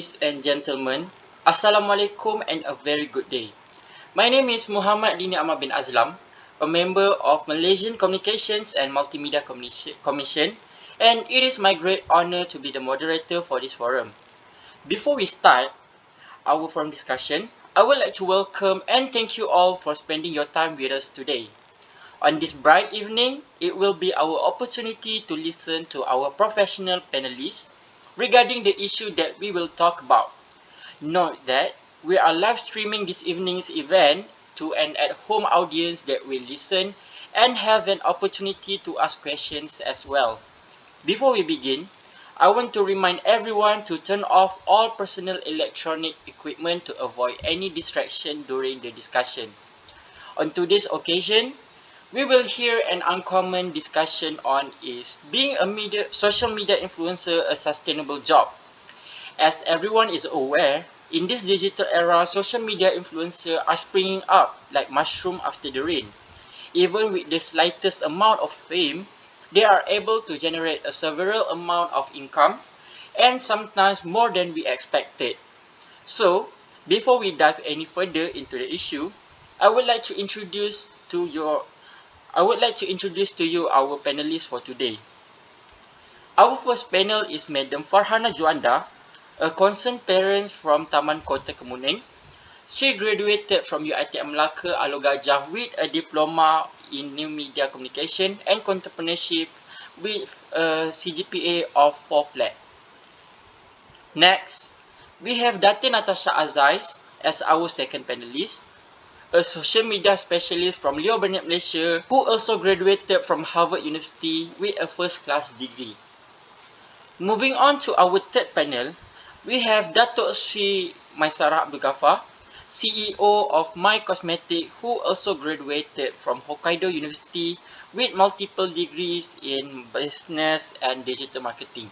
Ladies and gentlemen, Assalamualaikum and a very good day. My name is Muhammad Dini Ahmad bin Azlam, a member of Malaysian Communications and Multimedia Commission, and it is my great honor to be the moderator for this forum. Before we start our forum discussion, I would like to welcome and thank you all for spending your time with us today. On this bright evening, it will be our opportunity to listen to our professional panelists regarding the issue that we will talk about. Note that we are live streaming this evening's event to an at-home audience that will listen and have an opportunity to ask questions as well. Before we begin, I want to remind everyone to turn off all personal electronic equipment to avoid any distraction during the discussion. On today's occasion, we will hear an uncommon discussion on is being a social media influencer a sustainable job. As everyone is aware, in this digital era, social media influencers are springing up like mushroom after the rain. Even with the slightest amount of fame, they are able to generate a several amount of income and sometimes more than we expected. So, before we dive any further into the issue, I would like to introduce to you our panelists for today. Our first panel is Madam Farhana Juanda, a concerned parent from Taman Kota Kemuning. She graduated from UiTM Melaka Alor Gajah with a diploma in New Media Communication and Entrepreneurship with a CGPA of 4 flat. Next, we have Datin Natasha Azais as our second panelist, a social media specialist from Leo Burnett, Malaysia, who also graduated from Harvard University with a first-class degree. Moving on to our third panel, we have Datuk Sri Maisarah Abdul Ghaffar, CEO of My Cosmetic, who also graduated from Hokkaido University with multiple degrees in business and digital marketing.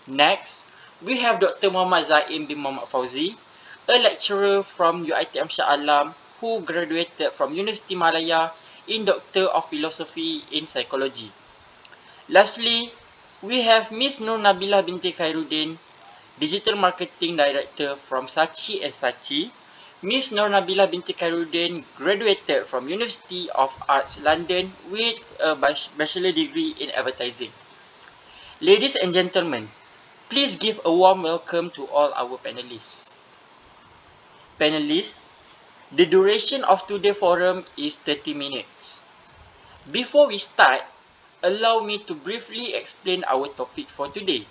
Next, we have Dr. Muhammad Zaim bin Muhammad Fauzi, a lecturer from UiTM Shah Alam, who graduated from University Malaya in Doctor of Philosophy in Psychology. Lastly, we have Ms. Nur Nabilah binti Khairuddin, Digital Marketing Director from Saatchi & Saatchi. Ms. Nur Nabilah binti Khairuddin graduated from University of Arts London with a bachelor degree in advertising. Ladies and gentlemen, please give a warm welcome to all our panelists. Panelists, the duration of today's forum is 30 minutes. Before we start, allow me to briefly explain our topic for today.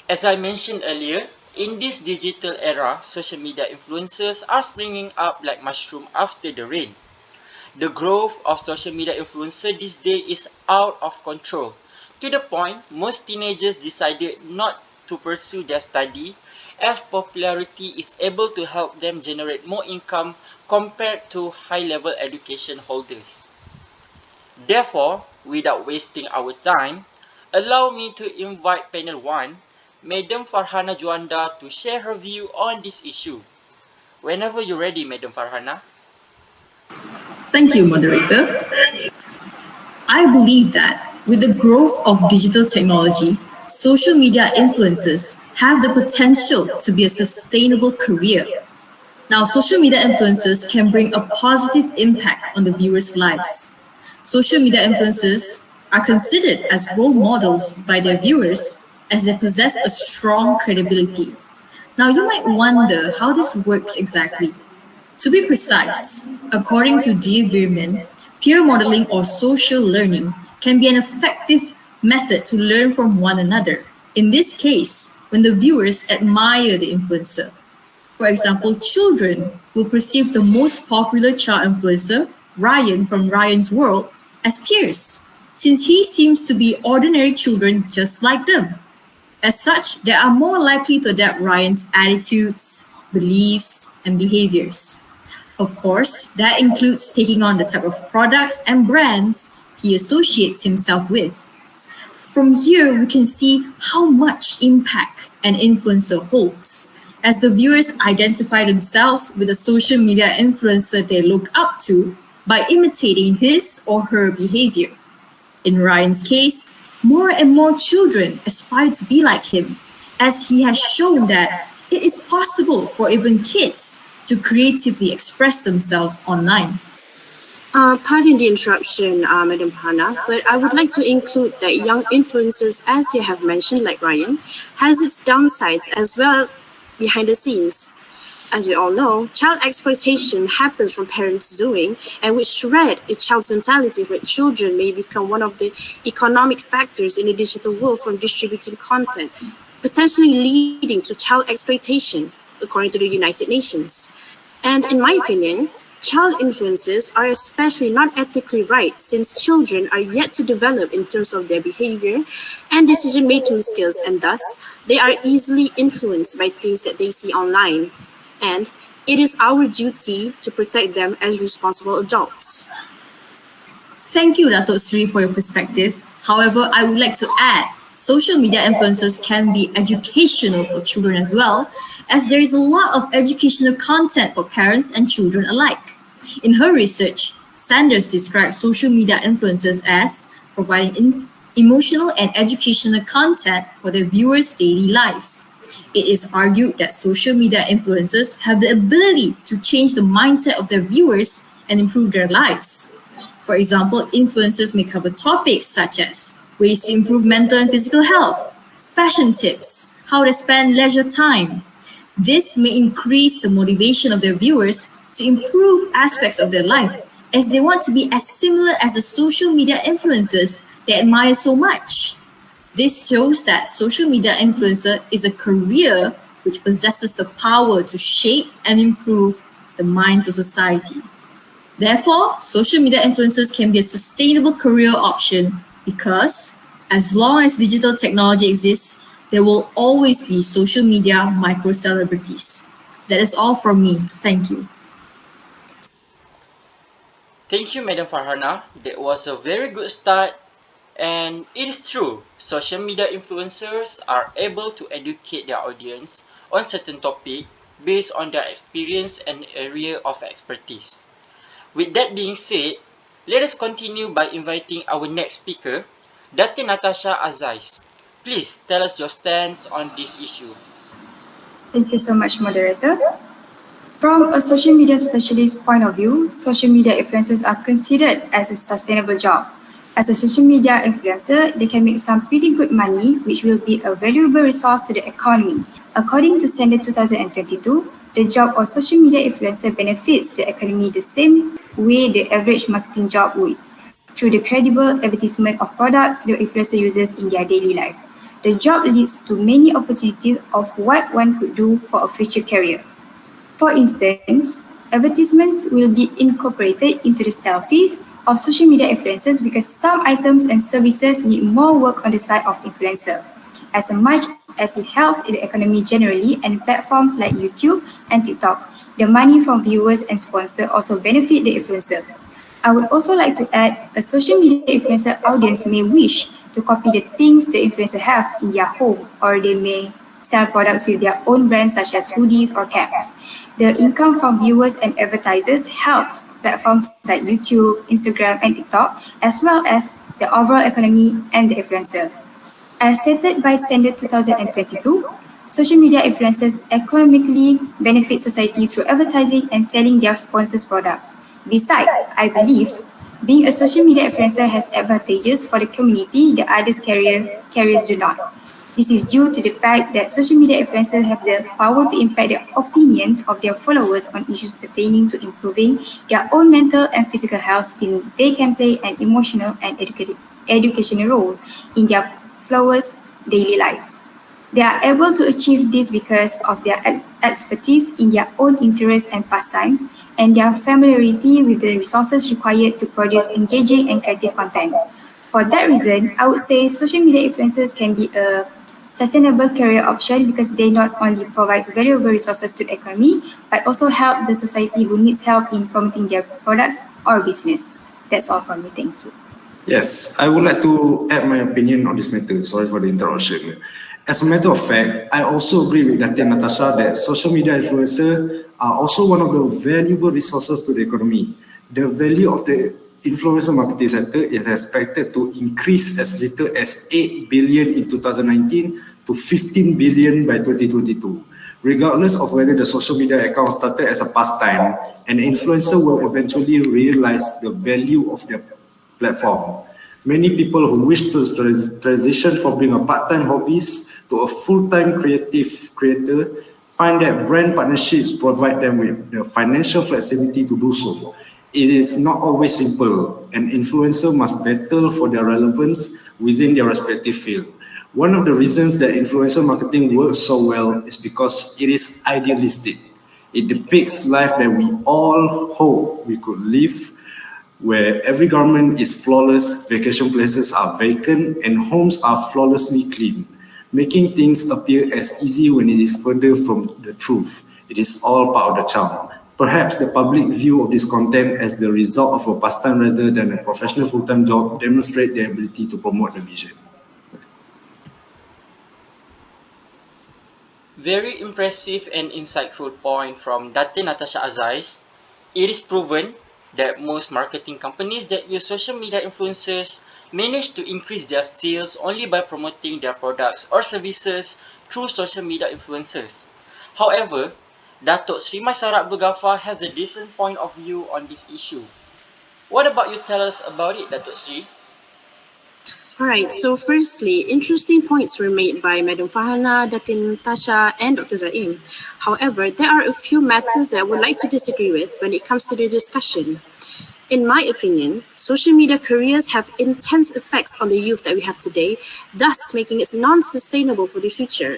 As I mentioned earlier, in this digital era, social media influencers are springing up like mushroom after the rain. The growth of social media influencers this day is out of control, to the point most teenagers decided not to pursue their study as popularity is able to help them generate more income compared to high-level education holders. Therefore, without wasting our time, allow me to invite panel 1, Madam Farhana Juanda, to share her view on this issue. Whenever you're ready, Madam Farhana. Thank you, moderator. I believe that with the growth of digital technology, social media influencers have the potential to be a sustainable career. Now, social media influencers can bring a positive impact on the viewers' lives. Social media influencers are considered as role models by their viewers as they possess a strong credibility. Now, you might wonder how this works exactly. To be precise, according to Dave Veerman, peer modeling or social learning can be an effective method to learn from one another. In this case, when the viewers admire the influencer. For example, children will perceive the most popular child influencer, Ryan from Ryan's World, as peers, since he seems to be ordinary children just like them. As such, they are more likely to adapt Ryan's attitudes, beliefs, and behaviors. Of course, that includes taking on the type of products and brands he associates himself with. From here, we can see how much impact an influencer holds, as the viewers identify themselves with a social media influencer they look up to by imitating his or her behavior. In Ryan's case, more and more children aspire to be like him, as he has shown that it is possible for even kids to creatively express themselves online. Pardon the interruption, Madam Hana, but I would like to include that young influencers, as you have mentioned, like Ryan, has its downsides as well behind the scenes. As we all know, child exploitation happens from parents doing, and which shred a child's mentality for children may become one of the economic factors in the digital world from distributing content, potentially leading to child exploitation, according to the United Nations. And in my opinion, child influences are especially not ethically right since children are yet to develop in terms of their behavior and decision-making skills, and thus they are easily influenced by things that they see online. And it is our duty to protect them as responsible adults. Thank you, Datuk Sri, for your perspective. However, I would like to add social media influencers can be educational for children as well, as there is a lot of educational content for parents and children alike. In her research, Sanders described social media influencers as providing emotional and educational content for their viewers' daily lives. It is argued that social media influencers have the ability to change the mindset of their viewers and improve their lives. For example, influencers may cover topics such as ways to improve mental and physical health, fashion tips, how to spend leisure time. This may increase the motivation of their viewers to improve aspects of their life, as they want to be as similar as the social media influencers they admire so much. This shows that social media influencer is a career which possesses the power to shape and improve the minds of society. Therefore, social media influencers can be a sustainable career option because as long as digital technology exists, there will always be social media micro-celebrities. That is all from me. Thank you. Thank you, Madam Farhana. That was a very good start. And it is true, social media influencers are able to educate their audience on certain topic based on their experience and area of expertise. With that being said, let us continue by inviting our next speaker, Dr. Natasha Azais. Please tell us your stance on this issue. Thank you so much, moderator. From a social media specialist point of view, social media influencers are considered as a sustainable job. As a social media influencer, they can make some pretty good money, which will be a valuable resource to the economy. According to Standard 2022, the job of social media influencer benefits the economy the same way the average marketing job would, through the credible advertisement of products the influencer uses in their daily life. The job leads to many opportunities of what one could do for a future career. For instance, advertisements will be incorporated into the selfies of social media influencers because some items and services need more work on the side of influencer, as much as it helps in the economy generally and platforms like YouTube and TikTok. The money from viewers and sponsors also benefit the influencer. I would also like to add a social media influencer audience may wish to copy the things the influencer have in their home, or they may sell products with their own brands such as hoodies or caps. The income from viewers and advertisers helps platforms like YouTube, Instagram, and TikTok, as well as the overall economy and the influencer. As stated by Standard 2022, social media influencers economically benefit society through advertising and selling their sponsors' products. Besides, I believe being a social media influencer has advantages for the community that others carriers do not. This is due to the fact that social media influencers have the power to impact the opinions of their followers on issues pertaining to improving their own mental and physical health, since they can play an emotional and educational role in their followers' daily life. They are able to achieve this because of their expertise in their own interests and pastimes, and their familiarity with the resources required to produce engaging and creative content. For that reason, I would say social media influencers can be a sustainable career option because they not only provide valuable resources to the economy, but also help the society who needs help in promoting their products or business. That's all from me. Thank you. Yes, I would like to add my opinion on this matter. Sorry for the interruption. As a matter of fact, I also agree with Dr. Natasha that social media influencers are also one of the valuable resources to the economy. The value of the influencer marketing sector is expected to increase as little as 8 billion in 2019 to to 15 billion by 2022. Regardless of whether the social media account started as a pastime, an influencer will eventually realize the value of their platform. Many people who wish to transition from being a part-time hobbyist to a full-time creative creator find that brand partnerships provide them with the financial flexibility to do so. It is not always simple. An influencer must battle for their relevance within their respective field. One of the reasons that influencer marketing works so well is because it is idealistic. It depicts life that we all hope we could live, where every garment is flawless, vacation places are vacant, and homes are flawlessly clean, making things appear as easy when it is further from the truth. It is all part of the charm. Perhaps the public view of this content as the result of a pastime rather than a professional full-time job demonstrate their ability to promote the vision. Very impressive and insightful point from Datin Natasha Azais. It is proven that most marketing companies that use social media influencers manage to increase their sales only by promoting their products or services through social media influencers. However, Datuk Sri Maisara Abdul Ghaffar has a different point of view on this issue. What about you tell us about it, Datuk Sri? Alright, so firstly, interesting points were made by Madam Fahana, Datin Tasha, and Dr. Zaim. However, there are a few matters that I would like to disagree with when it comes to the discussion. In my opinion, social media careers have intense effects on the youth that we have today, thus making it non-sustainable for the future.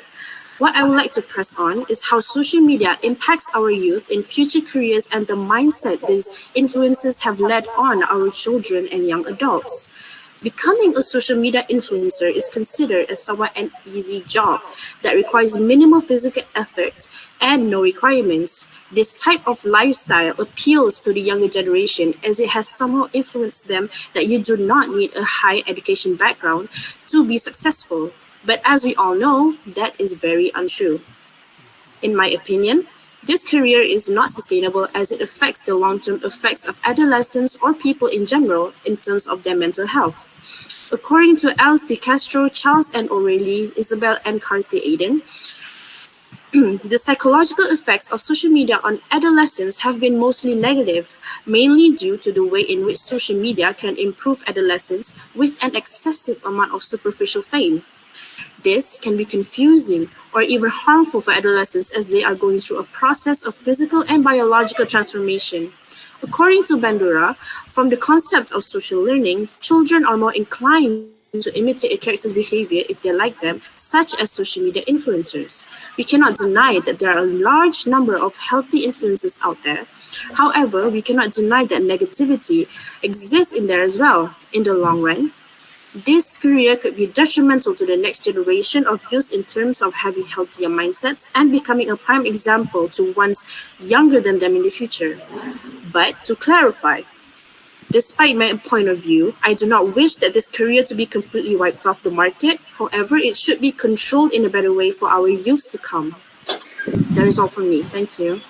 What I would like to press on is how social media impacts our youth in future careers and the mindset these influences have led on our children and young adults. Becoming a social media influencer is considered as somewhat an easy job that requires minimal physical effort and no requirements. This type of lifestyle appeals to the younger generation as it has somehow influenced them that you do not need a high education background to be successful. But as we all know, that is very untrue. In my opinion, this career is not sustainable as it affects the long-term effects of adolescents or people in general in terms of their mental health. According to Els de Castro, Charles and O'Reilly, Isabel and Cartier Aiden, the psychological effects of social media on adolescents have been mostly negative, mainly due to the way in which social media can improve adolescents with an excessive amount of superficial fame. This can be confusing or even harmful for adolescents as they are going through a process of physical and biological transformation. According to Bandura, from the concept of social learning, children are more inclined to imitate a character's behavior if they like them, such as social media influencers. We cannot deny that there are a large number of healthy influences out there. However, we cannot deny that negativity exists in there as well. In the long run, this career could be detrimental to the next generation of youth in terms of having healthier mindsets and becoming a prime example to ones younger than them in the future. But to clarify, despite my point of view, I do not wish that this career to be completely wiped off the market. However, it should be controlled in a better way for our youth to come. That is all from me. Thank you.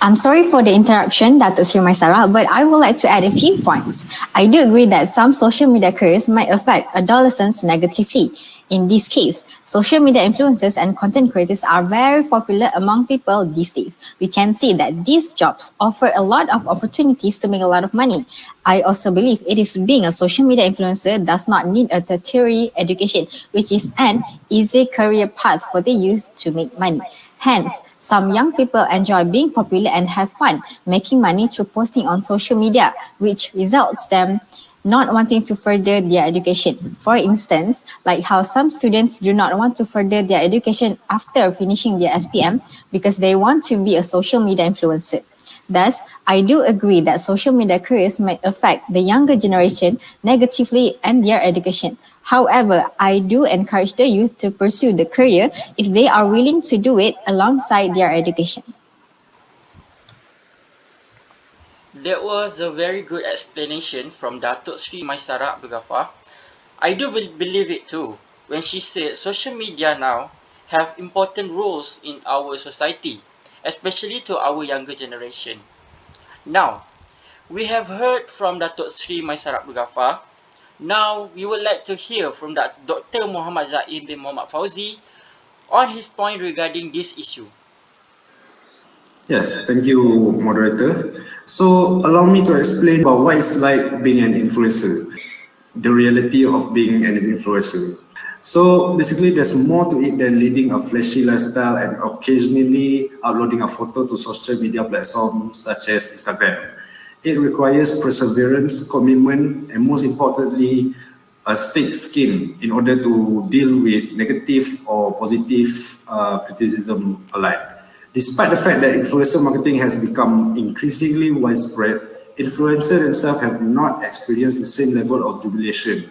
I'm sorry for the interruption, Datuk Sri Maisara, but I would like to add a few points. I do agree that some social media careers might affect adolescents negatively. In this case, social media influencers and content creators are very popular among people these days. We can see that these jobs offer a lot of opportunities to make a lot of money. I also believe it is being a social media influencer does not need a tertiary education, which is an easy career path for the youth to make money. Hence, some young people enjoy being popular and have fun making money through posting on social media, which results them not wanting to further their education. For instance, like how some students do not want to further their education after finishing their SPM because they want to be a social media influencer. Thus, I do agree that social media careers may affect the younger generation negatively and their education. However, I do encourage the youth to pursue the career if they are willing to do it alongside their education. That was a very good explanation from Datuk Sri Maisara Abdul Ghaffar. I do believe it too when she said social media now have important roles in our society, especially to our younger generation. Now, we have heard from Datuk Sri Maisara Abdul Ghaffar. Now, we would like to hear from Dr. Muhammad Zaim bin Muhammad Fauzi, on his point regarding this issue. Yes, thank you, moderator. So allow me to explain about what it's like being an influencer, the reality of being an influencer. So basically, there's more to it than leading a flashy lifestyle and occasionally uploading a photo to social media platforms such as Instagram. It requires perseverance, commitment, and most importantly, a thick skin in order to deal with negative or positive criticism alike. Despite the fact that influencer marketing has become increasingly widespread, influencers themselves have not experienced the same level of jubilation.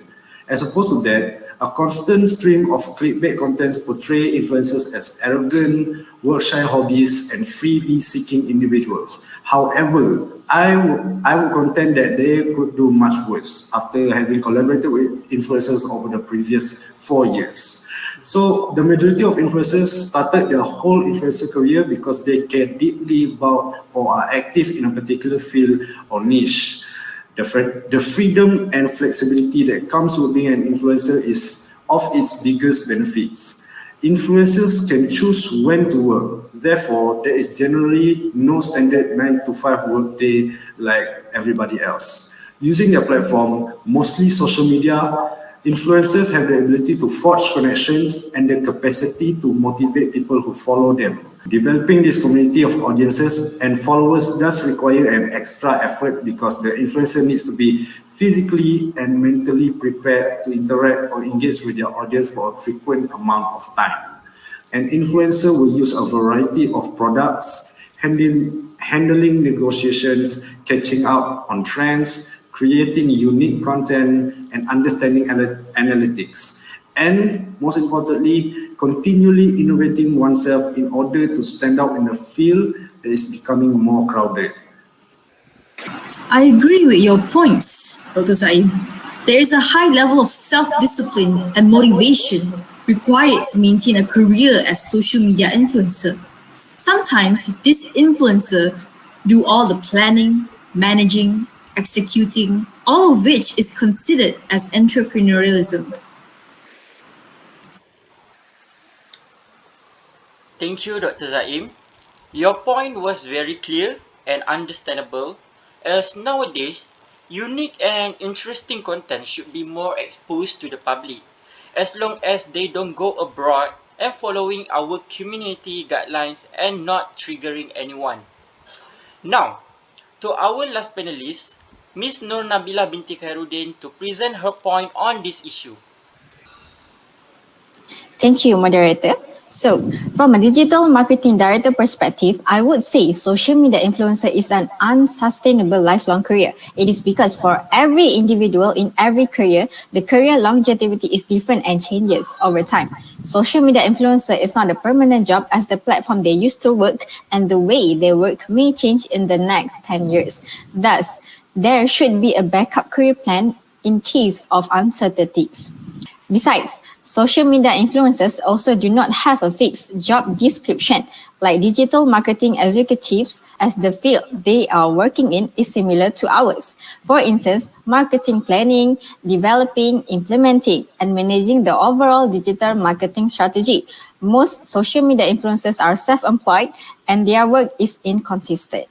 As opposed to that, a constant stream of clickbait contents portray influencers as arrogant, work-shy hobbyists, and freebie-seeking individuals. However, I would contend that they could do much worse after having collaborated with influencers over the previous 4 years. So the majority of influencers started their whole influencer career because they care deeply about or are active in a particular field or niche. The freedom and flexibility that comes with being an influencer is of its biggest benefits. Influencers can choose when to work. Therefore, there is generally no standard 9 to 5 workday like everybody else. Using their platform, mostly social media, influencers have the ability to forge connections and the capacity to motivate people who follow them. Developing this community of audiences and followers does require an extra effort because the influencer needs to be physically and mentally prepared to interact or engage with their audience for a frequent amount of time. An influencer will use a variety of products, handling negotiations, catching up on trends, creating unique content, and understanding analytics. And most importantly, continually innovating oneself in order to stand out in a field that is becoming more crowded. I agree with your points, Dr. Said. There is a high level of self-discipline and motivation required to maintain a career as social media influencer. Sometimes this influencer do all the planning, managing, executing, all of which is considered as entrepreneurialism. Thank you, Dr. Zaim. Your point was very clear and understandable, as nowadays, unique and interesting content should be more exposed to the public, as long as they don't go abroad and following our community guidelines and not triggering anyone. Now, to our last panelist, Ms. Nur Nabila binti Khairuddin to present her point on this issue. Thank you, moderator. So, from a digital marketing director perspective, I would say social media influencer is an unsustainable lifelong career. It is because for every individual in every career, the career longevity is different and changes over time. Social media influencer is not a permanent job as the platform they used to work and the way they work may change in the next 10 years. Thus, there should be a backup career plan in case of uncertainties. Besides, social media influencers also do not have a fixed job description like digital marketing executives, as the field they are working in is similar to ours. For instance, marketing planning, developing, implementing, and managing the overall digital marketing strategy. Most social media influencers are self-employed and their work is inconsistent.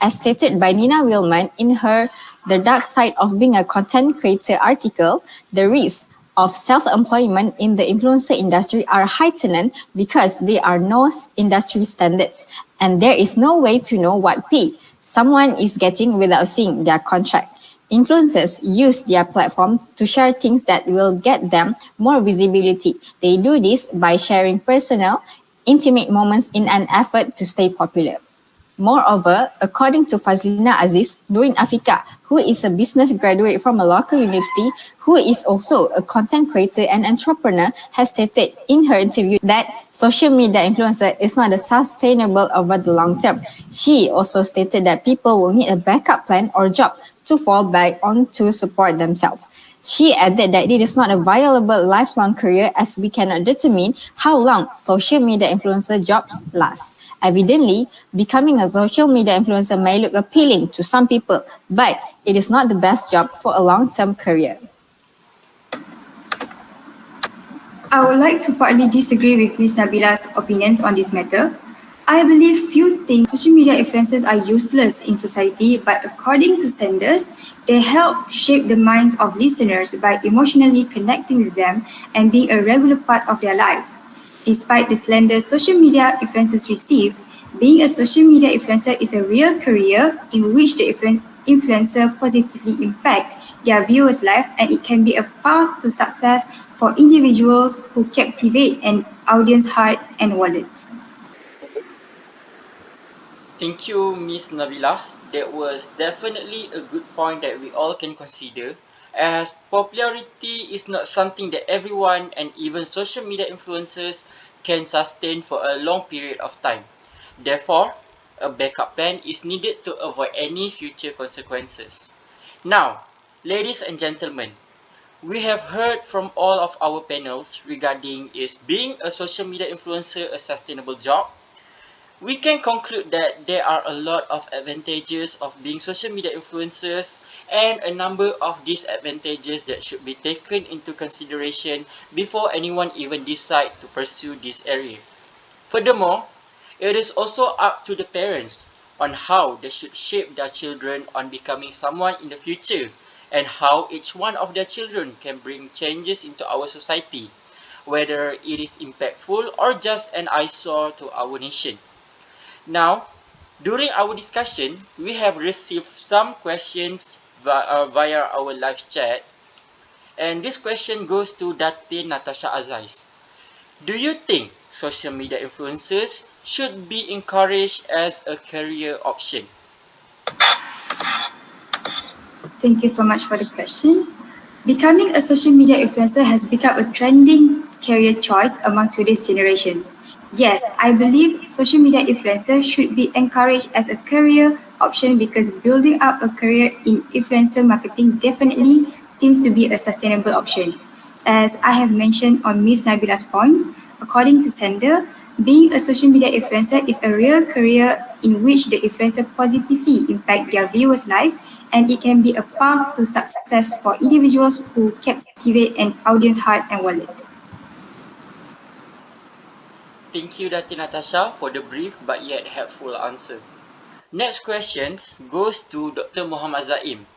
As stated by Nina Willman in her The Dark Side of Being a Content Creator article, the risks of self-employment in the influencer industry are heightened because there are no industry standards and there is no way to know what pay someone is getting without seeing their contract. Influencers use their platform to share things that will get them more visibility. They do this by sharing personal, intimate moments in an effort to stay popular. Moreover, according to Fazlina Aziz, Nurin Afika, who is a business graduate from a local university, who is also a content creator and entrepreneur, has stated in her interview that social media influencer is not sustainable over the long term. She also stated that people will need a backup plan or job to fall back on to support themselves. She added that it is not a viable lifelong career as we cannot determine how long social media influencer jobs last. Evidently, becoming a social media influencer may look appealing to some people, but it is not the best job for a long-term career. I would like to partly disagree with Ms. Nabila's opinions on this matter. I believe few think social media influencers are useless in society, but according to Sanders, they help shape the minds of listeners by emotionally connecting with them and being a regular part of their life. Despite the slender social media influencers receive, being a social media influencer is a real career in which the influencer positively impacts their viewers' life, and it can be a path to success for individuals who captivate an audience heart and wallet. Thank you, Miss Nabila. That was definitely a good point that we all can consider, as popularity is not something that everyone and even social media influencers can sustain for a long period of time. Therefore, a backup plan is needed to avoid any future consequences. Now, ladies and gentlemen, we have heard from all of our panels regarding is being a social media influencer a sustainable job. We can conclude that there are a lot of advantages of being social media influencers and a number of disadvantages that should be taken into consideration before anyone even decide to pursue this area. Furthermore, it is also up to the parents on how they should shape their children on becoming someone in the future and how each one of their children can bring changes into our society, whether it is impactful or just an eyesore to our nation. Now, during our discussion, we have received some questions via our live chat. And this question goes to Dati Natasha Azais. Do you think social media influencers should be encouraged as a career option? Thank you so much for the question. Becoming a social media influencer has become a trending career choice among today's generations. Yes, I believe social media influencers should be encouraged as a career option because building up a career in influencer marketing definitely seems to be a sustainable option. As I have mentioned on Ms. Nabila's points, according to Sender, being a social media influencer is a real career in which the influencer positively impact their viewers' life, and it can be a path to success for individuals who captivate an audience heart and wallet. Thank you, Dati Natasha, for the brief but yet helpful answer. Next question goes to Dr. Muhammad Zaim.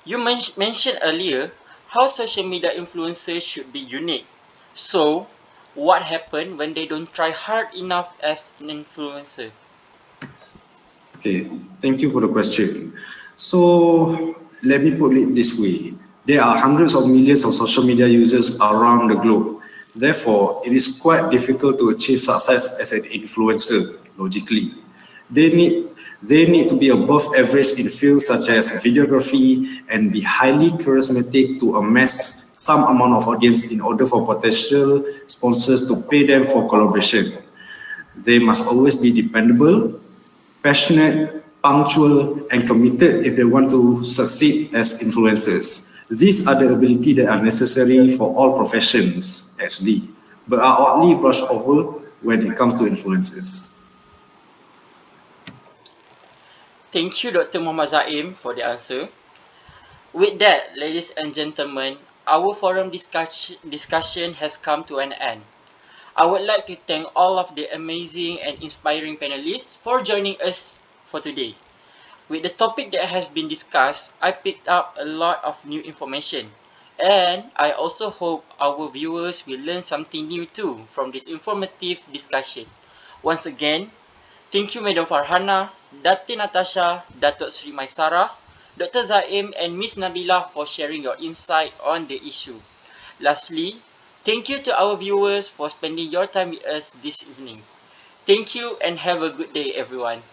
You mentioned earlier how social media influencers should be unique. So, what happens when they don't try hard enough as an influencer? Okay, thank you for the question. So let me put it this way. There are hundreds of millions of social media users around the globe. Therefore, it is quite difficult to achieve success as an influencer, logically. They need, they need to be above average in fields such as videography and be highly charismatic to amass some amount of audience in order for potential sponsors to pay them for collaboration. They must always be dependable, passionate, punctual, and committed if they want to succeed as influencers. These are the abilities that are necessary for all professions, actually, but are oddly brushed over when it comes to influencers. Thank you, Dr. Muhammad Zaim, for the answer. With that, ladies and gentlemen, our forum discussion has come to an end. I would like to thank all of the amazing and inspiring panelists for joining us for today. With the topic that has been discussed, I picked up a lot of new information. And I also hope our viewers will learn something new too from this informative discussion. Once again, thank you Madam Farhana, Dati Natasha, Datuk Sri Maisara, Dr. Zaim and Miss Nabila for sharing your insight on the issue. Lastly, thank you to our viewers for spending your time with us this evening. Thank you and have a good day everyone.